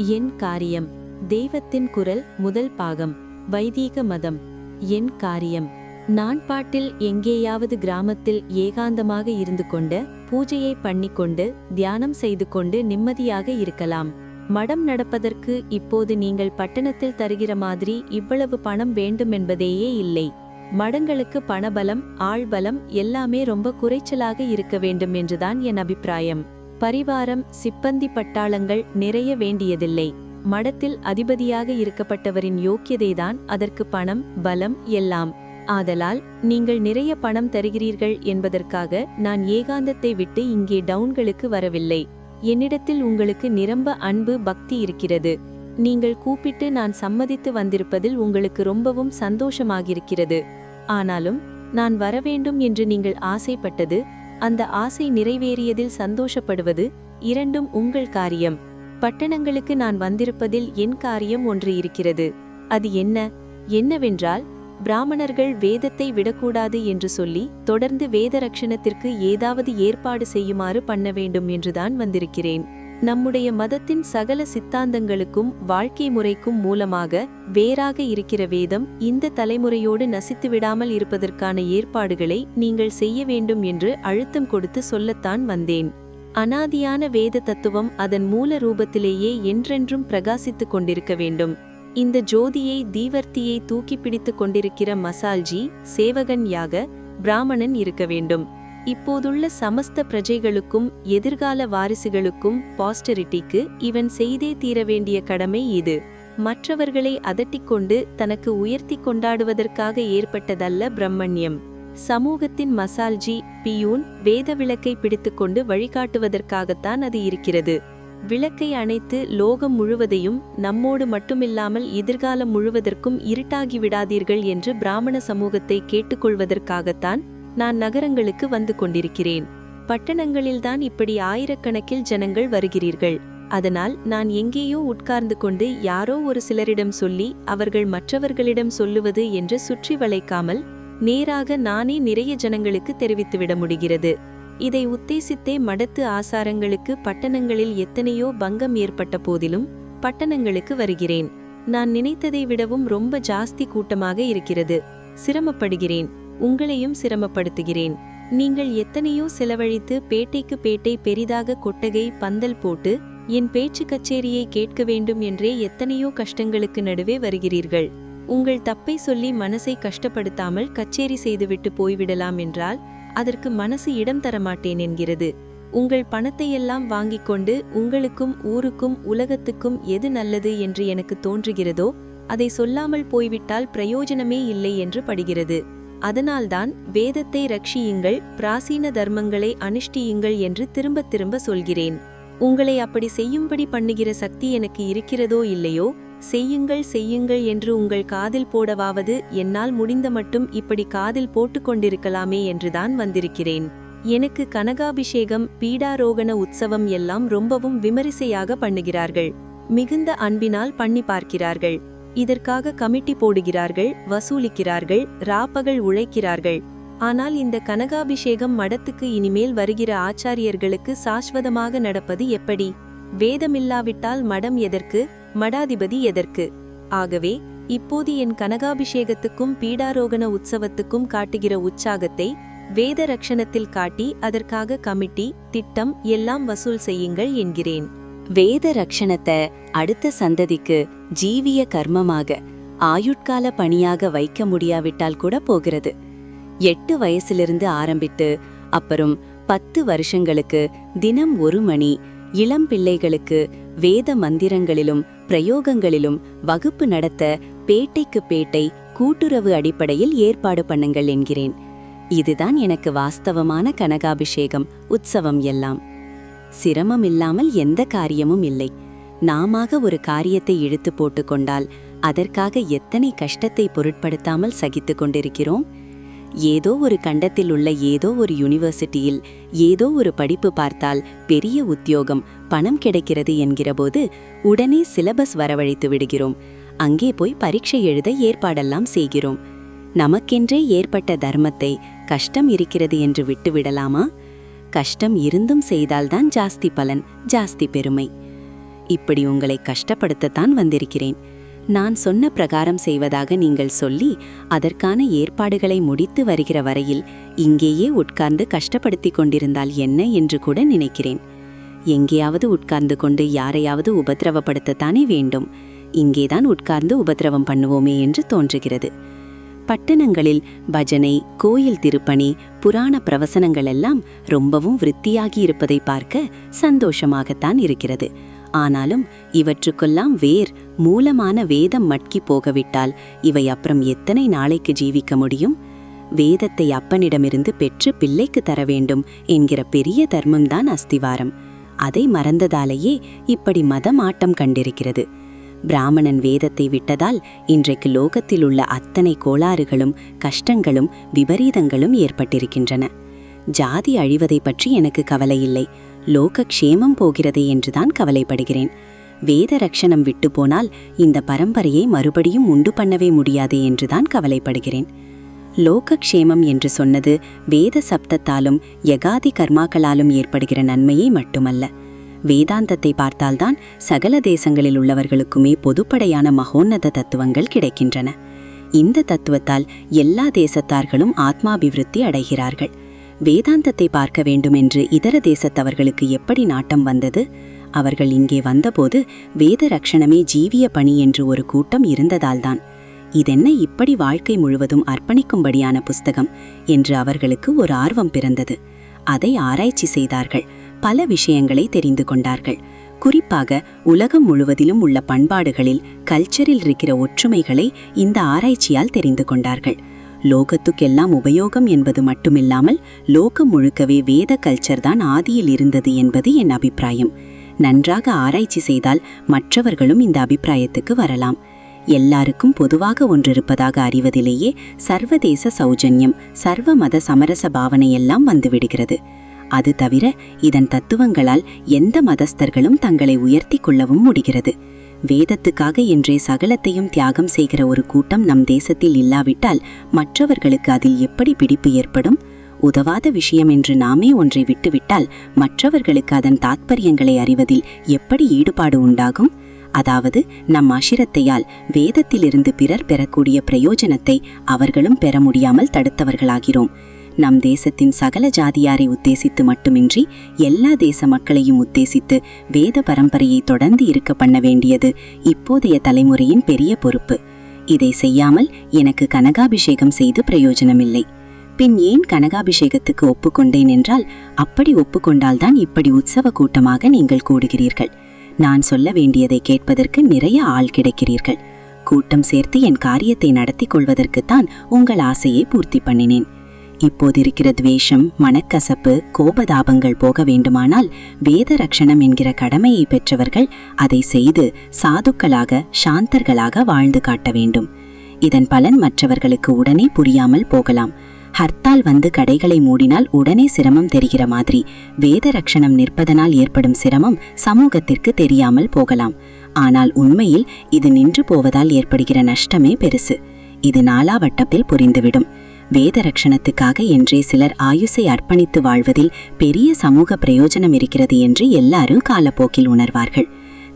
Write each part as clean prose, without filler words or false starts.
என் காரியம். தெய்வத்தின் குரல் முதல் பாகம். வைதீக மதம். என் காரியம். நான் பாட்டில் எங்கேயாவது கிராமத்தில் ஏகாந்தமாக இருந்து கொண்டு பூஜையை பண்ணிக்கொண்டு தியானம் செய்து கொண்டு நிம்மதியாக இருக்கலாம். மடம் நடப்பதற்கு இப்போது நீங்கள் பட்டணத்தில் தருகிற மாதிரி இவ்வளவு பணம் வேண்டுமென்பதேயே இல்லை. மடங்களுக்கு பணபலம் ஆள்பலம் எல்லாமே ரொம்ப குறைச்சலாக இருக்க வேண்டும் என்றுதான் என் அபிப்பிராயம். பரிவாரம் சிப்பந்தி பட்டாளங்கள் நிறைய வேண்டியதில்லை. மடத்தில் அதிபதியாக இருக்கப்பட்டவரின் யோக்கியதைதான் அதற்கு பணம் பலம் எல்லாம். ஆதலால் நீங்கள் நிறைய பணம் தருகிறீர்கள் என்பதற்காக நான் ஏகாந்தத்தை விட்டு இங்கே டவுன்களுக்கு வரவில்லை. என்னிடத்தில் உங்களுக்கு நிரம்ப அன்பு பக்தி இருக்கிறது. நீங்கள் கூப்பிட்டு நான் சம்மதித்து வந்திருப்பதில் உங்களுக்கு ரொம்பவும் சந்தோஷமாகிருக்கிறது. ஆனாலும் நான் வரவேண்டும் என்று நீங்கள் ஆசைப்பட்டது, அந்த ஆசை நிறைவேறியதில் சந்தோஷப்படுவது இரண்டும் உங்கள் காரியம். பட்டணங்களுக்கு நான் வந்திருப்பதில் என் காரியம் ஒன்று இருக்கிறது. அது என்னவென்றால், பிராமணர்கள் வேதத்தை விடக்கூடாது என்று சொல்லி தொடர்ந்து வேத ரட்சணத்திற்கு ஏதாவது ஏற்பாடு செய்யுமாறு பண்ண வேண்டும் என்றுதான் வந்திருக்கிறேன். நம்முடைய மதத்தின் சகல சித்தாந்தங்களுக்கும் வாழ்க்கை முறைக்கும் மூலமாக வேறாக இருக்கிற வேதம் இந்த தலைமுறையோடு நசித்துவிடாமல் இருப்பதற்கான ஏற்பாடுகளை நீங்கள் செய்ய வேண்டும் என்று அழுத்தம் கொடுத்து சொல்லத்தான் வந்தேன். அனாதியான வேத தத்துவம் அதன் மூல ரூபத்திலேயே என்றென்றும் பிரகாசித்துக் கொண்டிருக்க வேண்டும். இந்த ஜோதியை தீவர்த்தியை தூக்கி பிடித்து கொண்டிருக்கிற மசால்ஜி சேவகன் யாக பிராமணன் இருக்க வேண்டும். இப்போதுள்ள சமஸ்த பிரஜைகளுக்கும் எதிர்கால வாரிசுகளுக்கும் பாஸ்டரிட்டிக்கு இவன் செய்தே தீர வேண்டிய கடமை இது. மற்றவர்களை அதட்டிக்கொண்டு தனக்கு உயர்த்தி கொண்டாடுவதற்காக ஏற்பட்டதல்ல பிரம்மண்யம். சமூகத்தின் மசால்ஜி பியூன் வேத விளக்கை பிடித்துக்கொண்டு வழிகாட்டுவதற்காகத்தான் அது இருக்கிறது. விளக்கை அணைத்து லோகம் முழுவதையும் நம்மோடு மட்டுமில்லாமல் எதிர்காலம் முழுவதற்கும் இருட்டாகி விடாதீர்கள் என்று பிராமண சமூகத்தை கேட்டுக்கொள்வதற்காகத்தான் நான் நகரங்களுக்கு வந்து கொண்டிருக்கிறேன். பட்டணங்களில்தான் இப்படி ஆயிரக்கணக்கில் ஜனங்கள் வருகிறீர்கள். அதனால் நான் எங்கேயோ உட்கார்ந்து கொண்டு யாரோ ஒரு சிலரிடம் சொல்லி அவர்கள் மற்றவர்களிடம் சொல்லுவது என்று சுற்றி வளைக்காமல் நேராக நானே நிறைய ஜனங்களுக்கு தெரிவித்துவிட முடிகிறது. இதை உத்தேசித்தே மடத்து ஆசாரங்களுக்கு பட்டணங்களில் எத்தனையோ பங்கம் ஏற்பட்ட போதிலும் பட்டணங்களுக்கு வருகிறேன். நான் நினைத்ததை விடவும் ரொம்ப ஜாஸ்தி கூட்டமாக இருக்கிறது. சிரமப்படுகிறேன், உங்களையும் சிரமப்படுத்துகிறேன். நீங்கள் எத்தனையோ செலவழித்து பேட்டைக்கு பேட்டை பெரிதாக கொட்டகை பந்தல் போட்டு என் பேச்சு கச்சேரியை கேட்க வேண்டும் என்றே எத்தனையோ கஷ்டங்களுக்கு நடுவே வருகிறீர்கள். உங்கள் தப்பை சொல்லி மனசை கஷ்டப்படுத்தாமல் கச்சேரி செய்துவிட்டு போய்விடலாம் என்றால் அதற்கு மனசு இடம் தரமாட்டேன் என்கிறது. உங்கள் பணத்தையெல்லாம் வாங்கிக் கொண்டு உங்களுக்கும் ஊருக்கும் உலகத்துக்கும் எது நல்லது என்று எனக்கு தோன்றுகிறதோ அதை சொல்லாமல் போய்விட்டால் பிரயோஜனமே இல்லை என்று படுகிறது. அதனால்தான் வேதத்தை ரட்சியுங்கள், பிராசீன தர்மங்களை அனுஷ்டியுங்கள் என்று திரும்ப திரும்ப சொல்கிறேன். உங்களை அப்படி செய்யும்படி பண்ணுகிற சக்தி எனக்கு இருக்கிறதோ இல்லையோ, செய்யுங்கள் செய்யுங்கள் என்று உங்கள் காதில் போடவாவது என்னால் முடிந்த மட்டும் இப்படி காதில் போட்டுக்கொண்டிருக்கலாமே என்றுதான் வந்திருக்கிறேன். எனக்கு கனகாபிஷேகம் பீடாரோகண உற்சவம் எல்லாம் ரொம்பவும் விமரிசையாக பண்ணுகிறார்கள். மிகுந்த அன்பினால் பண்ணி பார்க்கிறார்கள். இதற்காக கமிட்டி போடுகிறார்கள், வசூலிக்கிறார்கள், ராப்பகல் உழைக்கிறார்கள். ஆனால் இந்த கனகாபிஷேகம் மடத்துக்கு இனிமேல் வருகிற ஆச்சாரியர்களுக்கு சாஸ்வதமாக நடப்பது எப்படி? வேதமில்லாவிட்டால் மடம் எதற்கு, மடாதிபதி எதற்கு? ஆகவே இப்போது என் கனகாபிஷேகத்துக்கும் பீடாரோகண உற்சவத்துக்கும் காட்டுகிற உற்சாகத்தை வேத ரட்சணத்தில் காட்டி அதற்காக கமிட்டி திட்டம் எல்லாம் வசூல் செய்யுங்கள் என்கிறேன். வேத ரட்சணத்தை அடுத்த சந்ததிக்கு ஜீவிய கர்மமாக ஆயுட்கால பணியாக வைக்க முடியாவிட்டால் கூட போகிறது. 8 வயசிலிருந்து ஆரம்பித்து அப்புறம் 10 வருஷங்களுக்கு தினம் 1 மணி இளம் பிள்ளைகளுக்கு வேத மந்திரங்களிலும் பிரயோகங்களிலும் வகுப்பு நடத்த பேட்டைக்கு பேட்டை கூட்டுறவு அடிப்படையில் ஏற்பாடு பண்ணுங்கள் என்கிறேன். இதுதான் எனக்கு வாஸ்தவமான கனகாபிஷேகம் உற்சவம் எல்லாம். சிரமம் இல்லாமல் எந்த காரியமும் இல்லை. நாமாக ஒரு காரியத்தை இழுத்து போட்டுக்கொண்டால் அதற்காக எத்தனை கஷ்டத்தை பொருட்படுத்தாமல் சகித்து கொண்டிருக்கிறோம். ஏதோ ஒரு கண்டத்தில் உள்ள ஏதோ ஒரு யூனிவர்சிட்டியில் ஏதோ ஒரு படிப்பு பார்த்தால் பெரிய உத்தியோகம் பணம் கிடைக்கிறது என்கிறபோது உடனே சிலபஸ் வரவழைத்து விடுகிறோம். அங்கே போய் பரீட்சை எழுத ஏற்பாடெல்லாம் செய்கிறோம். நமக்கென்றே ஏற்பட்ட தர்மத்தை கஷ்டம் இருக்கிறது என்று விட்டுவிடலாமா? கஷ்டம் இருந்தும் செய்தால்தான் ஜாஸ்தி பலன், ஜாஸ்தி பெருமை. இப்படி உங்களை கஷ்டப்படுத்தத்தான் வந்திருக்கிறேன். நான் சொன்ன பிரகாரம் செய்வதாக நீங்கள் சொல்லி அதற்கான ஏற்பாடுகளை முடித்து வருகிற வரையில் இங்கேயே உட்கார்ந்து கஷ்டப்படுத்திக் கொண்டிருந்தால் என்ன என்று கூட நினைக்கிறேன். எங்கேயாவது உட்கார்ந்து கொண்டு யாரையாவது உபத்திரவப்படுத்தத்தானே வேண்டும். இங்கேதான் உட்கார்ந்து உபத்திரவம் பண்ணுவோமே என்று தோன்றுகிறது. பட்டணங்களில் பஜனை, கோயில் திருப்பணி, புராண பிரவசனங்கள் எல்லாம் ரொம்பவும் விருத்தியாகி இருப்பதை பார்க்க சந்தோஷமாகத்தான் இருக்கிறது. ஆனாலும் இவற்றுக்கெல்லாம் மூலமான வேதம் மட்கி போகவிட்டால் இவை அப்புறம் எத்தனை நாளைக்கு ஜீவிக்க முடியும்? வேதத்தை அப்பனிடமிருந்து பெற்று பிள்ளைக்கு தர வேண்டும் என்கிற பெரிய தர்மம்தான் அஸ்திவாரம். அதை மறந்ததாலேயே இப்படி மதமாட்டம் கண்டிருக்கிறது. பிராமணன் வேதத்தை விட்டதால் இன்றைக்கு லோகத்தில் உள்ள அத்தனை கோளாறுகளும் கஷ்டங்களும் விபரீதங்களும் ஏற்பட்டிருக்கின்றன. ஜாதி அழிவதை பற்றி எனக்கு கவலை இல்லை. லோக க்ஷேமம் போகிறதே என்றுதான் கவலைப்படுகிறேன். வேத ரக்ஷணம் விட்டு போனால் இந்த பரம்பரையை மறுபடியும் உண்டு பண்ணவே முடியாதே என்றுதான் கவலைப்படுகிறேன். லோக க்ஷேமம் என்று சொன்னது வேத சப்தத்தாலும் யகாதி கர்மாக்களாலும் ஏற்படுகிற நன்மையை மட்டுமல்ல. வேதாந்தத்தை பார்த்தால்தான் சகல தேசங்களில் உள்ளவர்களுக்குமே பொதுப்படையான மகோன்னத தத்துவங்கள் கிடைக்கின்றன. இந்த தத்துவத்தால் எல்லா தேசத்தார்களும் ஆத்மாபிவிருத்தி அடைகிறார்கள். வேதாந்தத்தை பார்க்க வேண்டுமென்று இதர தேசத்தவர்களுக்கு எப்படி நாட்டம் வந்தது? அவர்கள் இங்கே வந்தபோது வேத ரக்ஷணமே ஜீவிய பணி என்று ஒரு கூட்டம் இருந்ததால்தான். இதென்ன இப்படி வாழ்க்கை முழுவதும் அர்ப்பணிக்கும்படியான புஸ்தகம் என்று அவர்களுக்கு ஒரு ஆர்வம் பிறந்தது. அதை ஆராய்ச்சி செய்தார்கள். பல விஷயங்களை தெரிந்து கொண்டார்கள். குறிப்பாக உலகம் முழுவதிலும் உள்ள பண்பாடுகளில், கல்ச்சரில் இருக்கிற ஒற்றுமைகளை இந்த ஆராய்ச்சியால் தெரிந்து கொண்டார்கள். லோகத்துக்கெல்லாம் உபயோகம் என்பது மட்டுமில்லாமல் லோகம் முழுக்கவே வேத கல்ச்சர் தான் ஆதியில் இருந்தது என்பது என் அபிப்பிராயம். நன்றாக ஆராய்ச்சி செய்தால் மற்றவர்களும் இந்த அபிப்பிராயத்துக்கு வரலாம். எல்லாருக்கும் பொதுவாக ஒன்றிருப்பதாக அறிவதிலேயே சர்வதேச சௌஜன்யம், சர்வ மத சமரச பாவனையெல்லாம் வந்துவிடுகிறது. அது தவிர இதன் தத்துவங்களால் எந்த மதஸ்தர்களும் தங்களை உயர்த்தி கொள்ளவும் முடிகிறது. வேதத்துக்காக என்றே சகலத்தையும் தியாகம் செய்கிற ஒரு கூட்டம் நம் தேசத்தில் இல்லாவிட்டால் மற்றவர்களுக்கு அதில் எப்படி பிடிப்பு ஏற்படும்? உதவாத விஷயம் என்று நாமே ஒன்றை விட்டுவிட்டால் மற்றவர்களுக்கு அதன் தாத்பரியங்களை அறிவதில் எப்படி ஈடுபாடு உண்டாகும்? அதாவது நம் அசிரத்தையால் வேதத்திலிருந்து பிறர் பெறக்கூடிய பிரயோஜனத்தை அவர்களும் பெற முடியாமல் தடுத்தவர்களாகிறோம். நம் தேசத்தின் சகல ஜாதியாரை உத்தேசித்து மட்டுமின்றி எல்லா தேச மக்களையும் உத்தேசித்து வேத பரம்பரையை தொடர்ந்து இருக்க பண்ண வேண்டியது இப்போதைய தலைமுறையின் பெரிய பொறுப்பு. இதை செய்யாமல் எனக்கு கனகாபிஷேகம் செய்து பிரயோஜனமில்லை. பின் ஏன் கனகாபிஷேகத்துக்கு ஒப்புக்கொண்டேன் என்றால், அப்படி ஒப்புக்கொண்டால்தான் இப்படி உற்சவ கூட்டமாக நீங்கள் கூடுகிறீர்கள். நான் சொல்ல வேண்டியதை கேட்பதற்கு நிறைய ஆள் கிடைக்கிறீர்கள். கூட்டம் சேர்த்து என் காரியத்தை நடத்தி கொள்வதற்குத்தான் உங்கள் ஆசையை பூர்த்தி பண்ணினேன். இப்போதிருக்கிற துவேஷம், மனக்கசப்பு, கோபதாபங்கள் போக வேண்டுமானால் வேத ரக்ஷணம் என்கிற கடமையை பெற்றவர்கள் அதை செய்து சாதுக்களாக, சாந்தர்களாக வாழ்ந்து காட்ட வேண்டும். இதன் பலன் மற்றவர்களுக்கு உடனே புரியாமல் போகலாம். ஹர்த்தால் வந்து கடைகளை மூடினால் உடனே சிரமம் தெரிகிற மாதிரி வேத ரக்ஷணம் நிற்பதனால் ஏற்படும் சிரமம் சமூகத்திற்கு தெரியாமல் போகலாம். ஆனால் உண்மையில் இது நின்று போவதால் ஏற்படுகிற நஷ்டமே பெருசு. இது நாலாவட்டத்தில் புரிந்துவிடும். வேத ரக்ஷணத்துக்காக என்றே சிலர் ஆயுசை அர்ப்பணித்து வாழ்வதில் பெரிய சமூக பிரயோஜனம் இருக்கிறது என்று எல்லாரும் காலப்போக்கில் உணர்வார்கள்.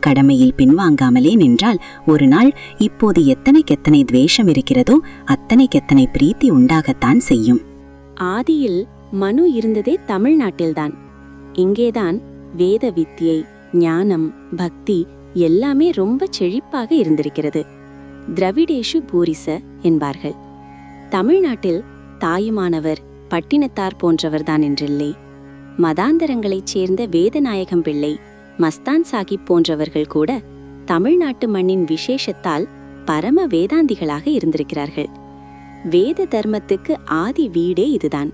கடமையில் பின்வாங்காமலே நின்றால் ஒரு நாள் இப்போது எத்தனைக்கெத்தனை துவேஷம் இருக்கிறதோ அத்தனைக்கெத்தனை பிரீத்தி உண்டாகத்தான் செய்யும். ஆதியில் மனு இருந்ததே தமிழ்நாட்டில்தான். இங்கேதான் வேத வித்தியை, ஞானம், பக்தி எல்லாமே ரொம்ப செழிப்பாக இருந்திருக்கிறது. திரவிடேஷு பூரிச என்பார்கள். தமிழ்நாட்டில் தாயுமானவர் பட்டினத்தார் போன்றவர்தான் என்றில்லை. மதாந்தரங்களைச் சேர்ந்த வேதநாயகம் பிள்ளை, மஸ்தான் சாஹிப் போன்றவர்கள் கூட தமிழ்நாட்டு மண்ணின் விசேஷத்தால் பரம வேதாந்திகளாக இருந்திருக்கிறார்கள். வேத தர்மத்துக்கு ஆதி வீடே இதுதான்.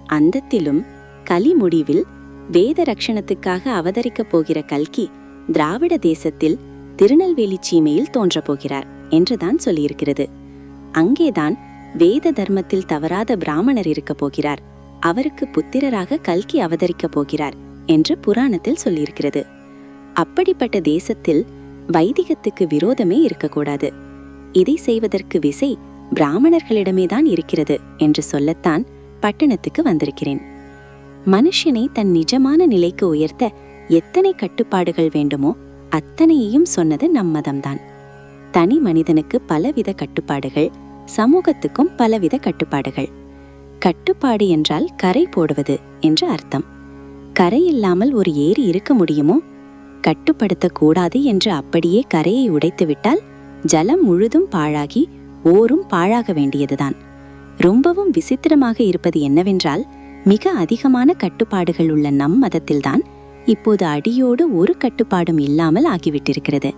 அந்தத்திலும் கலி முடிவில் வேத ரக்ஷணத்துக்காக அவதரிக்கப் போகிற கல்கி திராவிட தேசத்தில் திருநெல்வேலி சீமையில் தோன்றப்போகிறார் என்றுதான் சொல்லியிருக்கிறது. அங்கேதான் வேத தர்மத்தில் தவறாத பிராமணர் இருக்கப் போகிறார், அவருக்கு புத்திரராக கல்கி அவதரிக்கப் போகிறார் என்று புராணத்தில் சொல்லியிருக்கிறது. அப்படிப்பட்ட தேசத்தில் வைதிகத்துக்கு விரோதமே இருக்கக்கூடாது. இதை செய்வதற்கு விசை பிராமணர்களிடமேதான் இருக்கிறது என்று சொல்லத்தான் பட்டணத்துக்கு வந்திருக்கிறேன். மனுஷனை தன் நிஜமான நிலைக்கு உயர்த்த எத்தனை கட்டுப்பாடுகள் வேண்டுமோ அத்தனையையும் சொன்னது நம் மதம்தான். தனி மனிதனுக்கு பலவித கட்டுப்பாடுகள், சமூகத்துக்கும் பலவித கட்டுப்பாடுகள். கட்டுப்பாடு என்றால் கரை போடுவது என்று அர்த்தம். கரை இல்லாமல் ஒரு ஏரி இருக்க முடியுமோ? கட்டுப்படுத்தக்கூடாது என்று அப்படியே கரையை உடைத்துவிட்டால் ஜலம் முழுதும் பாழாகி ஓரும் பாழாக வேண்டியதுதான். ரொம்பவும் விசித்திரமாக இருப்பது என்னவென்றால், மிக அதிகமான கட்டுப்பாடுகள் உள்ள நம் மதத்தில்தான் இப்போது அடியோடு ஒரு கட்டுப்பாடும் இல்லாமல் ஆகிவிட்டிருக்கிறது.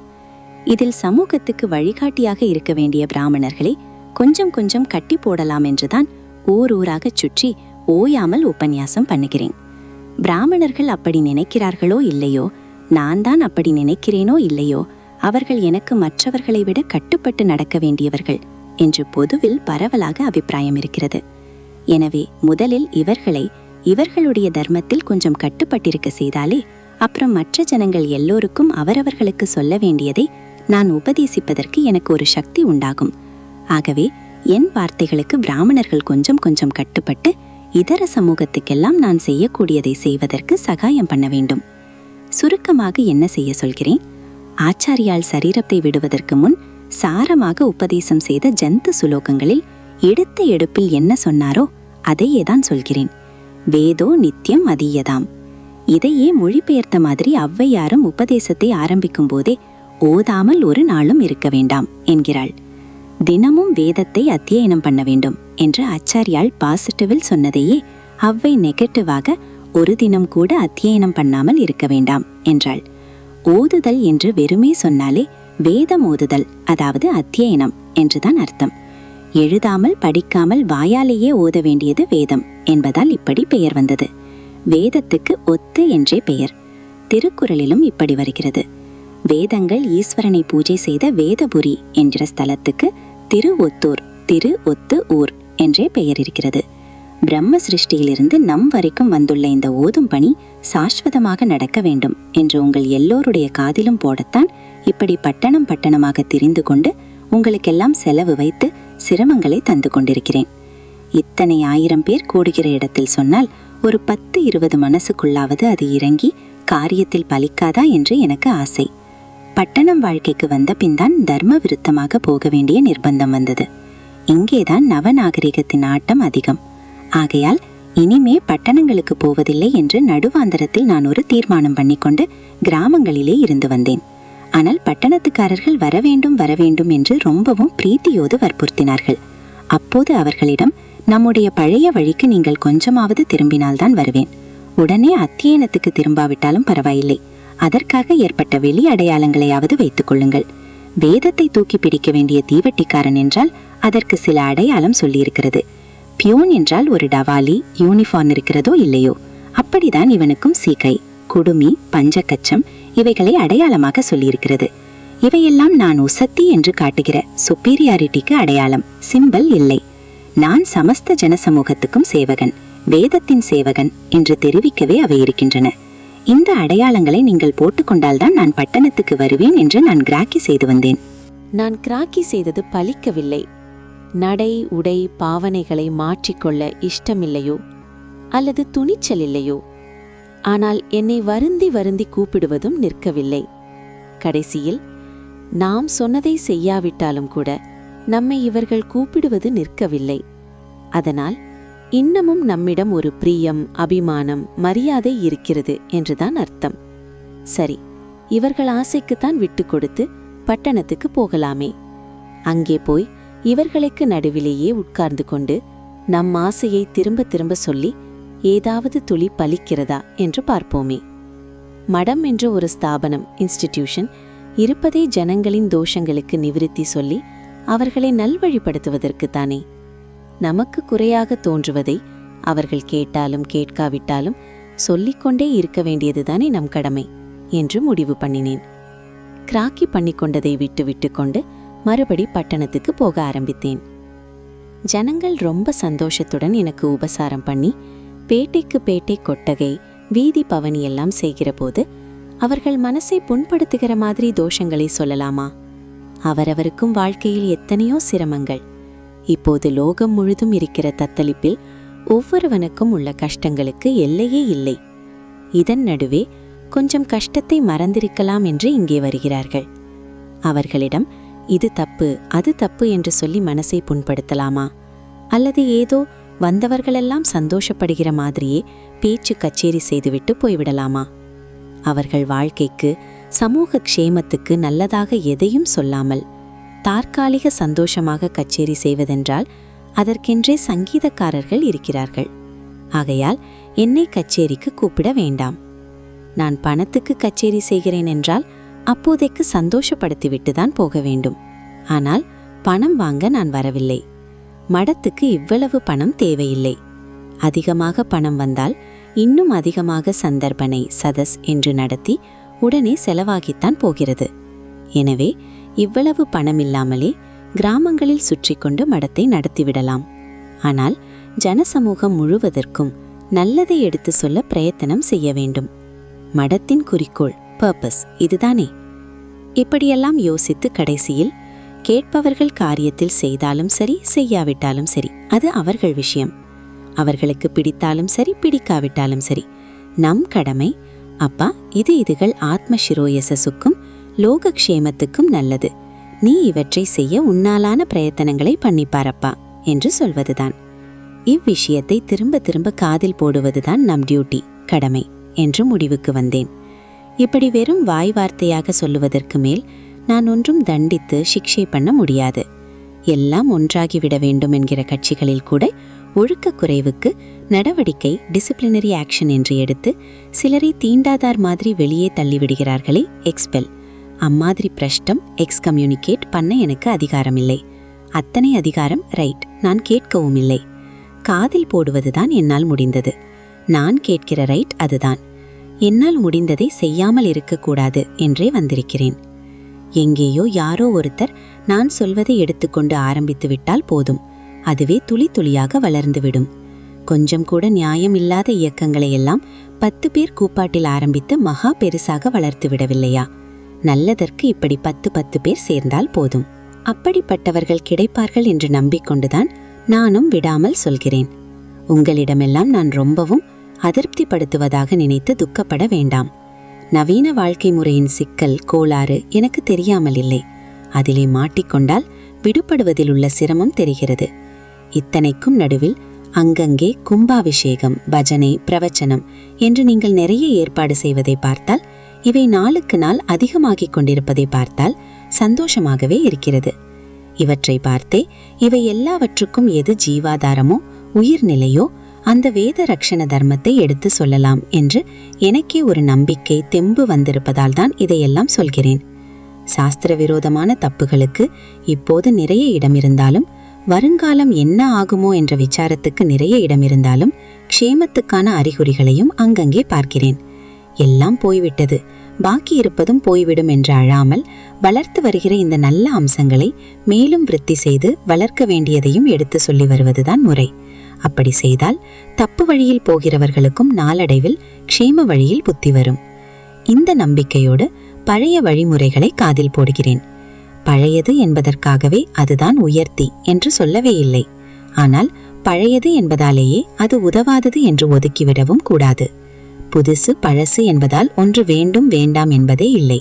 இதில் சமூகத்துக்கு வழிகாட்டியாக இருக்க வேண்டிய பிராமணர்களை கொஞ்சம் கொஞ்சம் கட்டி போடலாம் என்றுதான் ஊர் ஊராகச் சுற்றி ஓயாமல் உபன்யாசம் பண்ணுகிறேன். பிராமணர்கள் அப்படி நினைக்கிறார்களோ இல்லையோ, நான் தான் அப்படி நினைக்கிறேனோ இல்லையோ, அவர்கள் எனக்கு மற்றவர்களை விட கட்டுப்பட்டு நடக்க வேண்டியவர்கள் என்று பொதுவில் பரவலாக அபிப்பிராயம் இருக்கிறது. எனவே முதலில் இவர்களை இவர்களுடைய தர்மத்தில் கொஞ்சம் கட்டுப்பட்டிருக்க செய்தாலே அப்புறம் மற்ற ஜனங்கள் எல்லோருக்கும் அவரவர்களுக்கு சொல்ல வேண்டியதை நான் உபதேசிப்பதற்கு எனக்கு ஒரு சக்தி உண்டாகும். ஆகவே என் வார்த்தைகளுக்கு பிராமணர்கள் கொஞ்சம் கொஞ்சம் கட்டுப்பட்டு இதர சமூகத்துக்கெல்லாம் நான் செய்யக்கூடியதை செய்வதற்கு சகாயம் பண்ண வேண்டும். சுருக்கமாக என்ன செய்ய சொல்கிறேன்? ஆச்சாரியால் சரீரத்தை விடுவதற்கு முன் சாரமாக உபதேசம் செய்த ஜந்து சுலோகங்களில் எடுத்த எடுப்பில் என்ன சொன்னாரோ அதையே தான் சொல்கிறேன். வேதோ நித்தியம் அதீயதாம். இதையே மொழிபெயர்த்த மாதிரி ஔவையாரும் உபதேசத்தை ஆரம்பிக்கும் போதே ஓதாமல் ஒரு நாளும் இருக்க வேண்டாம் என்கிறாள். தினமும் வேதத்தை அத்தியனம் பண்ண வேண்டும் என்று ஆச்சாரியால் பாசிட்டிவில் சொன்னதையே ஔவை நெகட்டிவாக ஒரு தினம் கூட அத்தியனம் பண்ணாமல் இருக்க வேண்டாம் என்றாள். ஓதுதல் என்று வெறுமே சொன்னாலே வேதம் ஓதுதல், அதாவது அத்தியனம் என்றுதான் அர்த்தம். எழுதாமல் படிக்காமல் வாயாலேயே ஓத வேண்டியது வேதம் என்பதால் இப்படி பெயர் வந்தது. வேதத்துக்கு ஒத்து என்றே பெயர். திருக்குறளிலும் இப்படி வருகிறது. வேதங்கள் ஈஸ்வரனை பூஜை செய்த வேதபுரி என்கிற ஸ்தலத்துக்கு திரு ஒத்தூர், திரு ஒத்து ஊர் என்றே பெயர் இருக்கிறது. பிரம்ம சிருஷ்டியிலிருந்து நம் வரைக்கும் வந்துள்ள இந்த ஓதும் பணி சாஸ்வதமாக நடக்க வேண்டும் என்று உங்கள் எல்லோருடைய காதிலும் போடத்தான் இப்படி பட்டணம் பட்டணமாக திரிந்து கொண்டு உங்களுக்கெல்லாம் செலவு வைத்து சிரமங்களை தந்து கொண்டிருக்கிறேன். இத்தனை 1000 பேர் கூடுகிற இடத்தில் சொன்னால் ஒரு 10-20 மனசுக்குள்ளாவது அது இறங்கி காரியத்தில் பலிக்காதா என்று எனக்கு ஆசை. பட்டணம் வாழ்க்கைக்கு வந்த பின்தான் தர்ம விருத்தமாக போக வேண்டிய நிர்பந்தம் வந்தது. இங்கேதான் நவநாகரிகத்தின் ஆட்டம் அதிகம். ஆகையால் இனிமே பட்டணங்களுக்கு போவதில்லை என்று நடுவாந்தரத்தில் நான் ஒரு தீர்மானம் பண்ணிக்கொண்டு கிராமங்களிலே இருந்து வந்தேன். ஆனால் பட்டணத்துக்காரர்கள் வரவேண்டும் என்று ரொம்பவும் பிரீத்தியோடு வற்புறுத்தினார்கள். அப்போது அவர்களிடம், நம்முடைய பழைய வழிக்கு நீங்கள் கொஞ்சமாவது திரும்பினால்தான் வருவேன். உடனே அத்தியனத்துக்கு திரும்பாவிட்டாலும் பரவாயில்லை. அதற்காக ஏற்பட்ட வெளி அடையாளங்களையாவது வைத்துக் கொள்ளுங்கள். வேதத்தை தூக்கி பிடிக்க வேண்டிய தீவட்டிக்காரன் என்றால் அதற்கு சில அடையாளம் சொல்லியிருக்கிறது. பியூன் என்றால் ஒரு டவாலி, யூனிஃபார்ம் இருக்கிறதோ இல்லையோ, அப்படிதான் இவனுக்கும் சீக்கை, குடுமி, பஞ்சக்கச்சம் இவைகளை அடையாளமாக சொல்லியிருக்கிறது. இவையெல்லாம் நான் உசத்தி என்று காட்டுகிற சுப்பீரியாரிட்டிக்கு அடையாளம், சிம்பல் இல்லை. நான் சமஸ்த ஜனசமூகத்துக்கும் சேவகன், வேதத்தின் சேவகன் என்று தெரிவிக்கவே அவை இருக்கின்றன. இந்த அடையாளங்களை நீங்கள் போட்டுக்கொண்டால்தான் நான் பட்டணத்துக்கு வருவேன் என்று நான் கிராக்கி செய்து வந்தேன். நான் கிராக்கி செய்தது பலிக்கவில்லை. நடை உடை பாவனைகளை மாற்றிக்கொள்ள இஷ்டமில்லையோ அல்லது துணிச்சல் இல்லையோ, ஆனால் என்னை வருந்தி வருந்தி கூப்பிடுவதும் நிற்கவில்லை. கடைசியில் நாம் சொன்னதை செய்யாவிட்டாலும் கூட நம்மை இவர்கள் கூப்பிடுவது நிற்கவில்லை. அதனால் இன்னமும் நம்மிடம் ஒரு பிரியம், அபிமானம், மரியாதை இருக்கிறது என்றுதான் அர்த்தம். சரி, இவர்கள் ஆசைக்குத்தான் விட்டு கொடுத்து பட்டணத்துக்கு போகலாமே. அங்கே போய் இவர்களுக்கு நடுவிலேயே உட்கார்ந்து கொண்டு நம் ஆசையை திரும்ப திரும்ப சொல்லி ஏதாவது துளி பலிக்கிறதா என்று பார்ப்போமே. மடம் என்ற ஒரு ஸ்தாபனம், இன்ஸ்டிடியூஷன் இருப்பதே ஜனங்களின் தோஷங்களுக்கு நிவிருத்தி சொல்லி அவர்களை நல்வழிப்படுத்துவதற்குத்தானே. நமக்கு குறையாக தோன்றுவதை அவர்கள் கேட்டாலும் கேட்காவிட்டாலும் சொல்லிக்கொண்டே இருக்க வேண்டியதுதானே நம் கடமை என்று முடிவு பண்ணினேன். கிராக்கி பண்ணிக்கொண்டதை விட்டு கொண்டு மறுபடி பட்டணத்துக்கு போக ஆரம்பித்தேன். ஜனங்கள் ரொம்ப சந்தோஷத்துடன் எனக்கு உபசாரம் பண்ணி பேட்டைக்கு பேட்டை கொட்டகை, வீதி பவனி எல்லாம் செய்கிற போது அவர்கள் மனசை புண்படுத்துகிற மாதிரி தோஷங்களை சொல்லலாமா? அவரவருக்கும் வாழ்க்கையில் எத்தனையோ சிரமங்கள். இப்போது லோகம் முழுதும் இருக்கிற தத்தளிப்பில் ஒவ்வொருவனுக்கும் உள்ள கஷ்டங்களுக்கு எல்லையே இல்லை. இதன் நடுவே கொஞ்சம் கஷ்டத்தை மறந்திருக்கலாம் என்று இங்கே வருகிறார்கள். அவர்களிடம் இது தப்பு அது தப்பு என்று சொல்லி மனசை புண்படுத்தலாமா? அல்லது ஏதோ வந்தவர்களெல்லாம் சந்தோஷப்படுகிற மாதிரியே பேச்சு கச்சேரி செய்துவிட்டு போய்விடலாமா? அவர்கள் வாழ்க்கைக்கு சமூக க்ஷேமத்துக்கு நல்லதாக எதையும் சொல்லாமல் தற்காலிக சந்தோஷமாக கச்சேரி செய்வதென்றால் அதற்கென்றே சங்கீதக்காரர்கள் இருக்கிறார்கள். ஆகையால் என்னை கச்சேரிக்கு கூப்பிட வேண்டாம். நான் பணத்துக்கு கச்சேரி செய்கிறேன் என்றால் அப்போதைக்கு சந்தோஷப்படுத்திவிட்டுதான் போக வேண்டும். ஆனால் பணம் வாங்க நான் வரவில்லை. மடத்துக்கு இவ்வளவு பணம் தேவையில்லை. அதிகமாக பணம் வந்தால் இன்னும் அதிகமாக சந்தர்ப்பனை சதஸ் என்று நடத்தி உடனே செலவாகித்தான் போகிறது. எனவே இவ்வளவு பணமில்லாமலே கிராமங்களில் சுற்றி கொண்டு மடத்தை நடத்திவிடலாம். ஆனால் ஜனசமூகம் முழுவதற்கும் நல்லதை எடுத்து சொல்ல பிரயத்தனம் செய்ய வேண்டும். மடத்தின் குறிக்கோள் பர்பஸ் இதுதானே? இப்படியெல்லாம் யோசித்து கடைசியில் கேட்பவர்கள் காரியத்தில் செய்தாலும் சரி செய்யாவிட்டாலும் சரி அது அவர்கள் விஷயம். அவர்களுக்கு பிடித்தாலும் சரி பிடிக்காவிட்டாலும் சரி நம் கடமை, அப்பா இதுகள் ஆத்ம சிரோயசசுக்கும் லோகக்ஷேமத்துக்கும் நல்லது, நீ இவற்றை செய்ய உன்னாலான பிரயத்தனங்களை பண்ணிப்பாரப்பா என்று சொல்வதுதான். இவ்விஷயத்தை திரும்ப திரும்ப காதில் போடுவதுதான் நம் டியூட்டி, கடமை என்று முடிவுக்கு வந்தேன். இப்படி வெறும் வாய் வார்த்தையாக சொல்லுவதற்கு மேல் நான் ஒன்றும் தண்டித்து சிக்ஷை பண்ண முடியாது. எல்லாம் ஒன்றாகிவிட வேண்டும் என்கிற கட்சிகளில் கூட ஒழுக்க குறைவுக்கு நடவடிக்கை டிசிப்ளினரி ஆக்ஷன் என்று எடுத்து சிலரை தீண்டாதார் மாதிரி வெளியே தள்ளிவிடுகிறார்களே, எக்ஸ்பெல். அம்மாதிரி பிரஷ்டம் எக்ஸ்கம்யூனிகேட் பண்ண எனக்கு அதிகாரம் இல்லை. அத்தனை அதிகாரம் ரைட் நான் கேட்கவும் இல்லை. காதில் போடுவதுதான் என்னால் முடிந்தது. நான் கேட்கிற ரைட் அதுதான். என்னால் முடிந்ததை செய்யாமல் இருக்கக்கூடாது என்றே வந்திருக்கிறேன். எங்கேயோ யாரோ ஒருத்தர் நான் சொல்வதை எடுத்துக்கொண்டு ஆரம்பித்து விட்டால் போதும், அதுவே துளி துளியாக வளர்ந்துவிடும். கொஞ்சம் கூட நியாயம் இல்லாத இயக்கங்களை எல்லாம் 10 பேர் கூப்பாட்டில் ஆரம்பித்து மகா பெருசாக வளர்த்து விடவில்லையா? நல்லதற்கு இப்படி 10 பேர் சேர்ந்தால் போதும். அப்படிப்பட்டவர்கள் கிடைப்பார்கள் என்று நம்பிக்கொண்டுதான் நானும் விடாமல் சொல்கிறேன். உங்களிடமெல்லாம் நான் ரொம்பவும் அதிருப்திப்படுத்துவதாக நினைத்து துக்கப்பட வேண்டாம். நவீன வாழ்க்கை முறையின் சிக்கல் கோளாறு எனக்கு தெரியாமல் இல்லை. அதிலே மாட்டிக்கொண்டால் விடுபடுவதில் உள்ள சிரமம் தெரிகிறது. இத்தனைக்கும் நடுவில் அங்கங்கே கும்பாபிஷேகம், பஜனை, பிரவச்சனம் என்று நீங்கள் நிறைய ஏற்பாடு செய்வதை பார்த்தால், இவை நாளுக்கு நாள் அதிகமாகிக் கொண்டிருப்பதை பார்த்தால் சந்தோஷமாகவே இருக்கிறது. இவற்றை பார்த்தே இவை எல்லாவற்றுக்கும் எது ஜீவாதாரமோ உயிர்நிலையோ அந்த வேத ரக்ஷண தர்மத்தை எடுத்து சொல்லலாம் என்று எனக்கே ஒரு நம்பிக்கை தெம்பு வந்திருப்பதால் தான் இதையெல்லாம் சொல்கிறேன். சாஸ்திர விரோதமான தப்புகளுக்கு இப்போது நிறைய இடம் இருந்தாலும், வருங்காலம் என்ன ஆகுமோ என்ற விசாரத்துக்கு நிறைய இடம் இருந்தாலும், க்ஷேமத்துக்கான அறிகுறிகளையும் அங்கங்கே பார்க்கிறேன். எல்லாம் போய்விட்டது, பாக்கி இருப்பதும் போய்விடும் என்று அழாமல் வளர்த்து வருகிற இந்த நல்ல அம்சங்களை மேலும் விருத்தி செய்து வளர்க்க வேண்டியதையும் எடுத்து சொல்லி வருவதுதான் முறை. அப்படி செய்தால் தப்பு வழியில் போகிறவர்களுக்கும் நாளடைவில் க்ஷேம வழியில் புத்தி வரும். இந்த நம்பிக்கையோடு பழைய வழிமுறைகளை காதில் போடுகிறேன். பழையது என்பதற்காகவே அதுதான் உயர்த்தி என்று சொல்லவே இல்லை. ஆனால் பழையது என்பதாலேயே அது உதவாதது என்று ஒதுக்கிவிடவும் கூடாது. புதுசு பழசு என்பதால் ஒன்று வேண்டும் வேண்டாம் என்பதே இல்லை.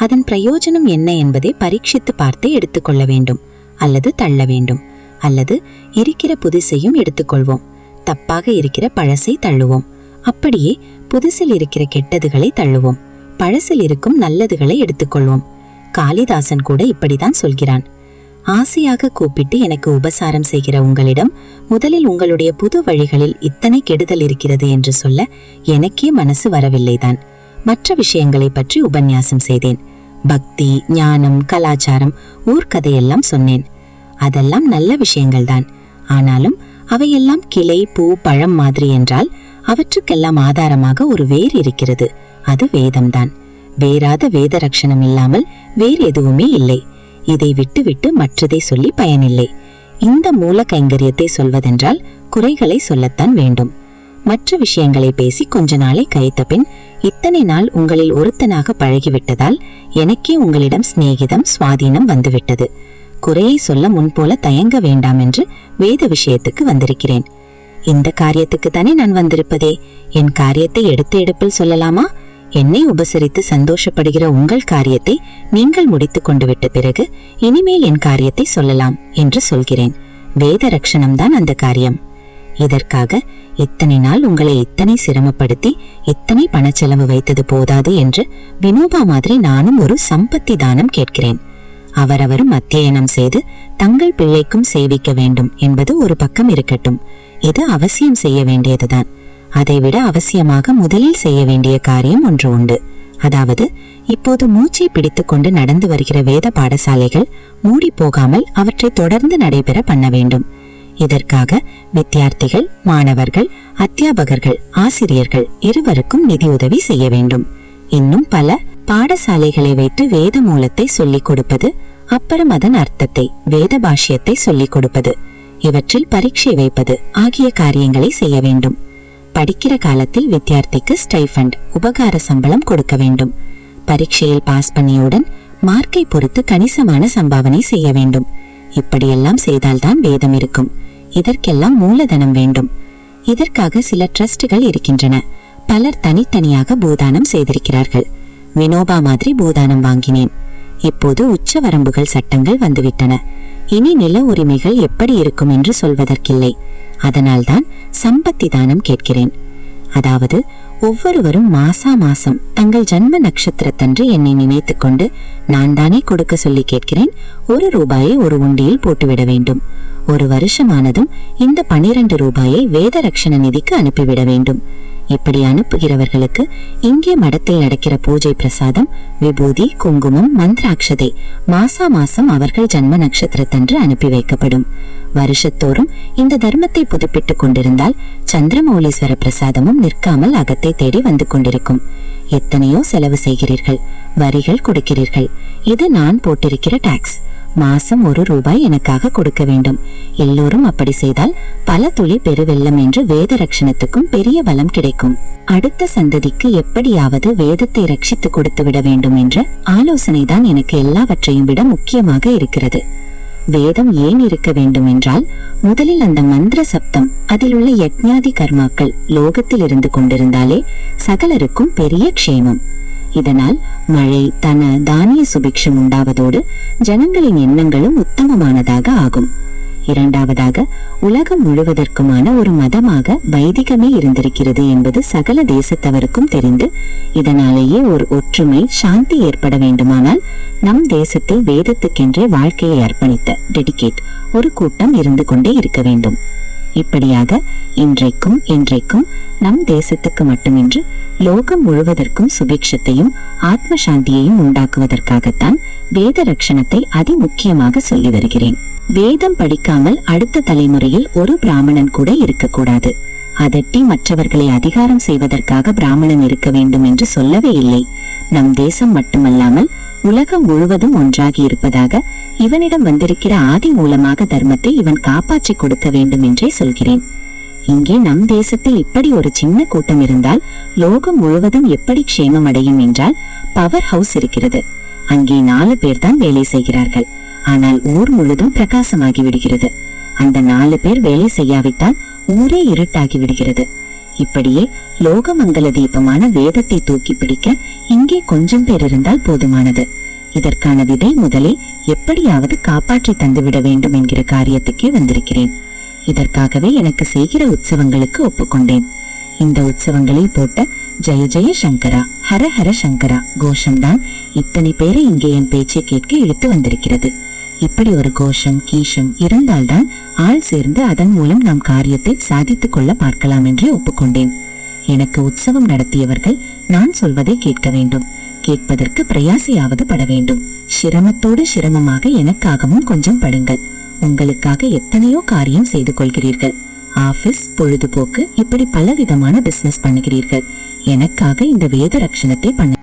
அதன் பிரயோஜனம் என்ன என்பதை பரீட்சித்து பார்த்தே எடுத்துக்கொள்ள வேண்டும், அல்லது தள்ள வேண்டும். அல்லது இருக்கிற புதுசையும் எடுத்துக்கொள்வோம், தப்பாக இருக்கிற பழசை தள்ளுவோம். அப்படியே புதுசில் இருக்கிற கெட்டதுகளை தள்ளுவோம், பழசில் இருக்கும் நல்லதுகளை எடுத்துக்கொள்வோம். காளிதாசன் கூட இப்படிதான் சொல்கிறான். ஆசையாக கூப்பிட்டு எனக்கு உபசாரம் செய்கிற உங்களிடம் முதலில் உங்களுடைய புது வழிகளில் இத்தனை கெடுதல் இருக்கிறது என்று சொல்ல எனக்கே மனசு வரவில்லைதான். மற்ற விஷயங்களை பற்றி உபன்யாசம் செய்தேன். பக்தி, ஞானம், கலாச்சாரம், ஊர்க்கதையெல்லாம் சொன்னேன். அதெல்லாம் நல்ல விஷயங்கள்தான். ஆனாலும் அவையெல்லாம் கிளை, பூ, பழம் மாதிரி என்றால் அவற்றுக்கெல்லாம் ஆதாரமாக ஒரு வேர் இருக்கிறது. அது வேதம்தான். வேறாத வேத ரக்ஷணம் இல்லாமல் வேறு எதுவுமே இல்லை. இதை விட்டு விட்டு மற்றதை சொல்லி பயனில்லை. இந்த மூல கைங்கரியத்தை சொல்வதென்றால் குறைகளை சொல்லத்தான் வேண்டும். மற்ற விஷயங்களை பேசி கொஞ்ச நாளை கழித்த பின் இத்தனை நாள் உங்களில் ஒருத்தனாக பழகிவிட்டதால் எனக்கே உங்களிடம் சிநேகிதம், சுவாதீனம் வந்துவிட்டது. குறையை சொல்ல முன்போல தயங்க வேண்டாம் என்று வேத விஷயத்துக்கு வந்திருக்கிறேன். இந்த காரியத்துக்கு தானே நான் வந்திருப்பதே. என் காரியத்தை எடுத்த எடுப்பில் சொல்லலாமா? என்னை உபசரித்து சந்தோஷப்படுகிற உங்கள் காரியத்தை நீங்கள் முடித்துக் கொண்டு விட்ட பிறகு இனிமேல் என் காரியத்தை சொல்லலாம் என்று சொல்கிறேன். வேத ரட்சணம்தான் அந்த காரியம். இதற்காக இத்தனை நாள் உங்களை இத்தனை சிரமப்படுத்தி இத்தனை பணச்செலவு வைத்தது போதாது என்று வினோபா மாதிரி நானும் ஒரு சம்பத்தி தானம் கேட்கிறேன். அவரவரும் அத்தியனம் செய்து தங்கள் பிள்ளைக்கும் சேவிக்க வேண்டும் என்பது ஒரு பக்கம் இருக்கட்டும். இது அவசியம் செய்ய வேண்டியதுதான். அதைவிட அவசியமாக முதலில் செய்ய வேண்டிய காரியம் ஒன்று உண்டு. அதாவது இப்போது மூச்சை பிடித்துக் கொண்டு நடந்து வருகிற வேத பாடசாலைகள் மூடி போகாமல் அவற்றை தொடர்ந்து நடைபெற பண்ண வேண்டும். இதற்காக வித்தியார்த்திகள், மாணவர்கள், அத்தியாபகர்கள், ஆசிரியர்கள் இருவருக்கும் நிதியுதவி செய்ய வேண்டும். இன்னும் பல பாடசாலைகளை வைத்து வேத மூலத்தை சொல்லிக் கொடுப்பது, அப்புறம் அதன் அர்த்தத்தை, வேத பாஷ்யத்தை சொல்லிக் கொடுப்பது, இவற்றில் பரீட்சை வைப்பது ஆகிய காரியங்களை செய்ய வேண்டும். படிக்கிற காலத்தில் வித்தியார்த்திக்கு ஸ்டைஃபண்ட், உபகார சம்பளம் கொடுக்க வேண்டும். பரீட்சையில் பாஸ் பண்ணியுடன் மார்க்கை பொறுத்து கணிசமான சம்பாவனை செய்ய வேண்டும். இப்படியெல்லாம் செய்தால்தான் வேதம் இருக்கும். இதற்கெல்லாம் மூலதனம் வேண்டும். இதற்காக சில ட்ரஸ்டுகள் இருக்கின்றன. பலர் தனித்தனியாக பூதானம் செய்திருக்கிறார்கள். வினோபா மாதிரி பூதானம் வாங்கினேன். இப்போது உச்சவரம்புகள் சட்டங்கள் வந்துவிட்டன. இனி நில உரிமைகள் எப்படி இருக்கும் என்று சொல்வதற்கில்லை. அதனால்தான் சம்பத்தி தானம் கேட்கிறேன். அதாவது ஒவ்வொருவரும் மாசம் தங்கள் ஜன்ம நட்சத்திரத்தன்று என்னை நினைத்துக் கொண்டு நான் தானே கொடுக்க சொல்லி கேட்கிறேன். 1 ரூபாயை ஒரு உண்டியில் போட்டுவிட வேண்டும். 1 வருஷமானதும் இந்த 12 ரூபாயை வேத ரட்சண நிதிக்கு அனுப்பிவிட வேண்டும். இப்படி அனுப்புகிறவர்களுக்கு இங்கே மடத்தில் நடக்கிற பூஜை பிரசாதம், விபூதி, குங்குமம், மந்திராட்சதை மாசம் அவர்கள் ஜன்ம நட்சத்திரத்தன்று அனுப்பி வைக்கப்படும். வருஷத்தோறும் இந்த தர்மத்தை புதுப்பிட்டுக் கொண்டிருந்தால் சந்திரமௌலீஸ்வர பிரசாதமும் நிற்காமல் அகத்தை தேடி வந்து கொண்டிருக்கும். எத்தனையோ செலவு செய்கிறீர்கள், வரிகள் கொடுக்கிறீர்கள். இது நான் போட்டிருக்கிற டாக்ஸ். மாசம் 1 ரூபாய் எனக்காக கொடுக்க வேண்டும். எல்லோரும் அப்படி செய்தால் பல துளி பெருவெள்ளம் என்று வேத ரட்சணத்துக்கும் பெரிய பலம் கிடைக்கும். அடுத்த சந்ததிக்கு எப்படியாவது வேதத்தை ரட்சித்து கொடுத்து விட வேண்டும் என்ற ஆலோசனைதான் எனக்கு எல்லாவற்றையும் விட முக்கியமாக இருக்கிறது. வேதம் ஏன் இருக்க வேண்டும் என்றால், முதலில் அந்த மந்திர சப்தம், அதில் உள்ள யஜ்ஞாதி கர்மாக்கள் லோகத்தில் இருந்து கொண்டிருந்தாலே சகலருக்கும் பெரிய க்ஷேமம். இதனால் மழை, தன, தானிய சுபிக்ஷம் உண்டாவதோடு ஜனங்களின் எண்ணங்களும் உத்தமமானதாக ஆகும். இரண்டாவதாக, உலகம் முழுவதற்குமான ஒரு மதமாக வைதிகமே இருந்திருக்கிறது என்பது சகல தேசத்தவருக்கும் தெரிந்து, இதனாலேயே ஒரு ஒற்றுமை, சாந்தி ஏற்பட வேண்டுமானால் நம் தேசத்தில் வேதத்துக்கென்றே வாழ்க்கையை அர்ப்பணித்த டெடிகேட் ஒரு கூட்டம் இருந்து கொண்டே இருக்க வேண்டும். இப்படியாக இன்றைக்கும் என்றைக்கும் நம் தேசத்துக்கு மட்டுமின்றி லோகம் முழுவதற்கும் சுபிக்ஷத்தையும் ஆத்ம சாந்தியையும் உண்டாக்குவதற்காகத்தான் வேத ரட்சணத்தை அதிமுக்கியமாக சொல்லி வருகிறேன். வேதம் படிக்காமல் அடுத்த தலைமுறையில் ஒரு பிராமணன் கூட இருக்கக்கூடாது. அதட்டி மற்றவர்களை அதிகாரம் செய்வதற்காக பிராமணன் இருக்க வேண்டும் என்று சொல்லவே இல்லை. நம் தேசம் மட்டுமல்லாமல் உலகம் முழுவதும் ஒன்றாகி இருப்பதாக, இவனிடம் வந்திருக்கிற ஆதி மூலமாக தர்மத்தை இவன் காப்பாற்றி கொடுக்க வேண்டும் என்றே சொல்கிறேன். இங்கே நம் தேசத்தில் இப்படி ஒரு சின்ன கூட்டம் இருந்தால் லோகம் முழுவதும் எப்படி க்ஷேமம் அடையும் என்றால், பவர் ஹவுஸ் இருக்கிறது. அங்கே 4 பேர் தான் வேலை செய்கிறார்கள். ஆனால் ஊர் முழுதும் பிரகாசமாகி விடுகிறது. அந்த 4 பேர் வேலை செய்யாவிட்டால் ஊரே இருட்டாகி விடுகிறது. இப்படியே லோகமங்கல தீபமான வேதத்தை தூக்கி பிடிக்க இங்கே கொஞ்சம் பேர் இருந்தால் போதுமானது. இதற்கான விதை முதலே எப்படியாவது காப்பாற்றி தந்துவிட வேண்டும் என்கிற காரியத்துக்கே வந்திருக்கிறேன். இதற்காகவே எனக்கு செய்கிற உற்சவங்களுக்கு ஒப்புக்கொண்டேன். இந்த உற்சவங்களில் போட்ட ஜெய ஜெய சங்கரா, ஹர ஹர சங்கரா கோஷம்தான் இத்தனை பேரை இங்கே என் பேச்சை கேட்க இழுத்து வந்திருக்கிறது. இப்படி ஒரு கோஷம் கீஷம் இருந்தால்தான் ஆள் சேர்ந்து அதன் மூலம் நாம் காரியத்தை சாதித்துக் கொள்ள பார்க்கலாம் என்று ஒப்புக்கொண்டேன். எனக்கு உற்சவம் நடத்தியவர்கள் நான் சொல்வதை கேட்க வேண்டும். கேட்பதற்கு பிரயாசையாவது பட வேண்டும். சிரமத்தோடு சிரமமாக எனக்காகவும் கொஞ்சம் படுங்கள். உங்களுக்காக எத்தனையோ காரியம் செய்து கொள்கிறீர்கள். ஆபீஸ், பொழுதுபோக்கு, இப்படி பல விதமான பிசினஸ் பண்ணுகிறீர்கள். எனக்காக இந்த வேத ரட்சணத்தை பண்ண